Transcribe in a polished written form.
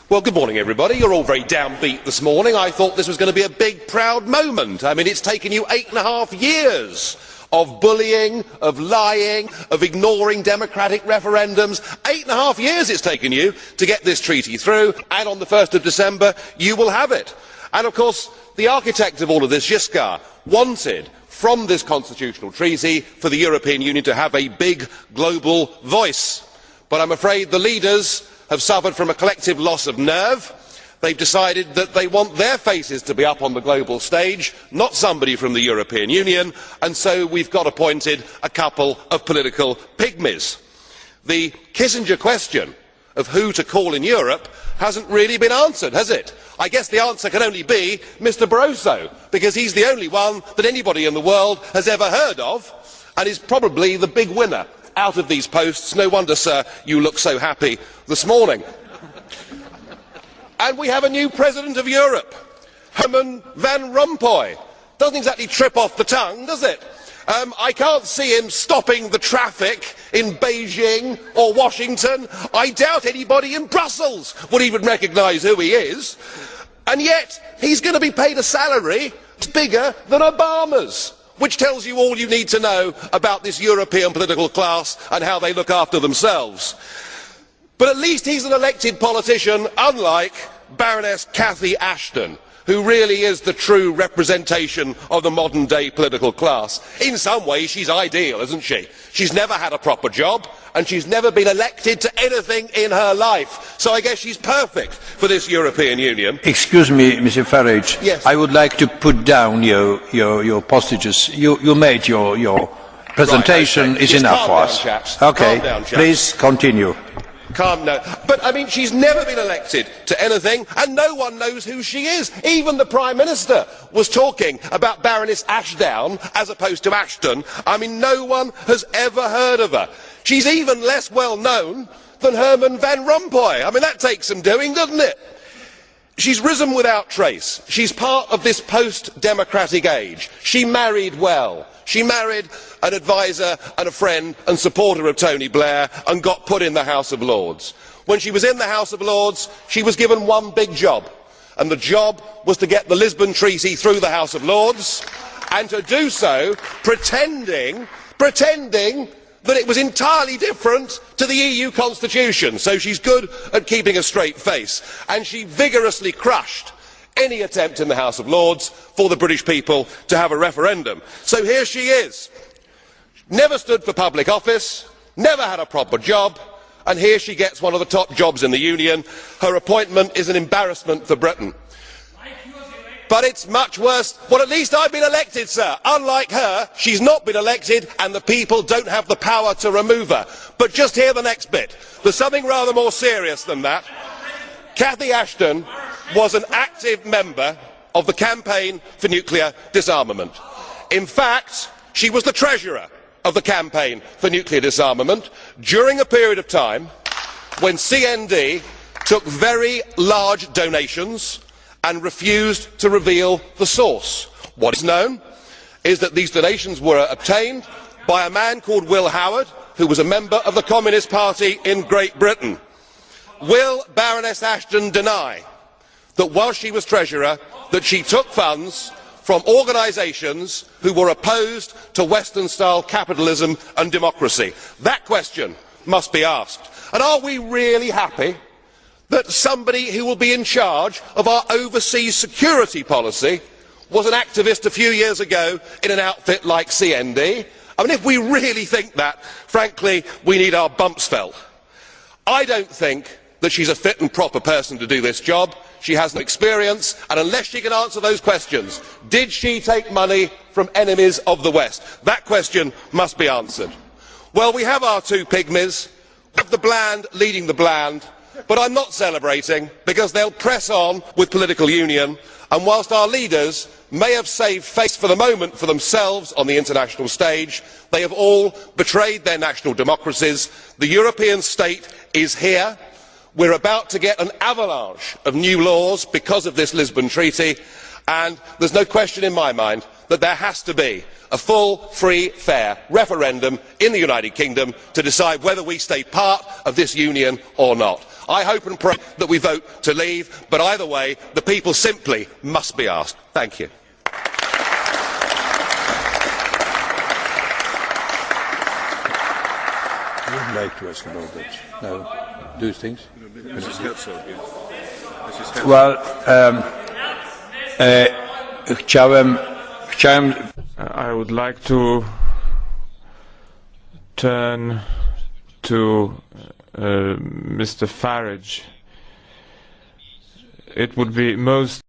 Well, good morning, everybody. You're all very downbeat this morning. I thought this was going to be a big, proud moment. I mean, it's taken you 8.5 years of bullying, of lying, of ignoring democratic referendums. 8.5 years it's taken you to get this treaty through, and on the 1st of December you will have it. And of course, the architect of all of this, Giscard, wanted from this constitutional treaty for the European Union to have a big global voice. But I'm afraid the leaders have suffered from a collective loss of nerve. They've decided that they want their faces to be up on the global stage, not somebody from the European Union, and so we've got appointed a couple of political pygmies. The Kissinger question of who to call in Europe hasn't really been answered, has it? I guess the answer can only be Mr Barroso, because he's the only one that anybody in the world has ever heard of, and is probably the big winner out of these posts. No wonder, sir, you look so happy this morning. And we have a new President of Europe, Herman Van Rompuy. Doesn't exactly trip off the tongue, does it? I can't see him stopping the traffic in Beijing or Washington. I doubt anybody in Brussels would even recognise who he is. And yet, he's going to be paid a salary bigger than Obama's, which tells you all you need to know about this European political class and how they look after themselves. But at least he's an elected politician, unlike Baroness Cathy Ashton, who really is the true representation of the modern day political class. In some ways she's ideal, isn't she? She's never had a proper job and she's never been elected to anything in her life, so I guess she's perfect for this European Union. Excuse me, Mr Farage. Yes. I would like to put down your postages. You made your presentation. Right, okay. Is Just enough for calm us. down, chaps. Okay, Calm down, chaps. please continue. No. But I mean, she's never been elected to anything and no one knows who she is. Even the Prime Minister was talking about Baroness Ashdown as opposed to Ashton. I mean, no one has ever heard of her. She's even less well known than Herman Van Rompuy. I mean, that takes some doing, doesn't it? She's risen without trace. She's part of this post-democratic age. She married well. She married an adviser and a friend and supporter of Tony Blair and got put in the House of Lords. When she was in the House of Lords, she was given one big job, and the job was to get the Lisbon Treaty through the House of Lords, and to do so pretending that it was entirely different to the EU constitution. So she's good at keeping a straight face, and she vigorously crushed any attempt in the House of Lords for the British people to have a referendum. So here she is, never stood for public office, never had a proper job, and here she gets one of the top jobs in the Union. Her appointment is an embarrassment for Britain. But it's much worse. Well, at least I've been elected, sir. Unlike her, she's not been elected and the people don't have the power to remove her. But just hear the next bit. There's something rather more serious than that. Cathy Ashton was an active member of the campaign for nuclear disarmament. In fact, she was the treasurer of the campaign for nuclear disarmament during a period of time when CND took very large donations and refused to reveal the source. What is known is that these donations were obtained by a man called Will Howard, who was a member of the Communist Party in Great Britain. Will Baroness Ashton deny that while she was treasurer, that she took funds from organisations who were opposed to Western-style capitalism and democracy? That question must be asked. And are we really happy that somebody who will be in charge of our overseas security policy was an activist a few years ago in an outfit like CND? I mean, if we really think that, frankly, we need our bumps felt. I don't think that she's a fit and proper person to do this job. She has no experience, and unless she can answer those questions, did she take money from enemies of the West? That question must be answered. Well, we have our two pygmies, of the bland leading the bland, but I'm not celebrating, because they'll press on with political union, and whilst our leaders may have saved face for the moment for themselves on the international stage, they have all betrayed their national democracies. The European state is here. We're about to get an avalanche of new laws because of this Lisbon Treaty, and there's no question in my mind that there has to be a full, free, fair referendum in the United Kingdom to decide whether we stay part of this union or not. I hope and pray that we vote to leave, but either way, the people simply must be asked. Thank you. I would like to ask about that. No. Do you think? Well, chciałem I would like to turn to Mr. Farage. It would be most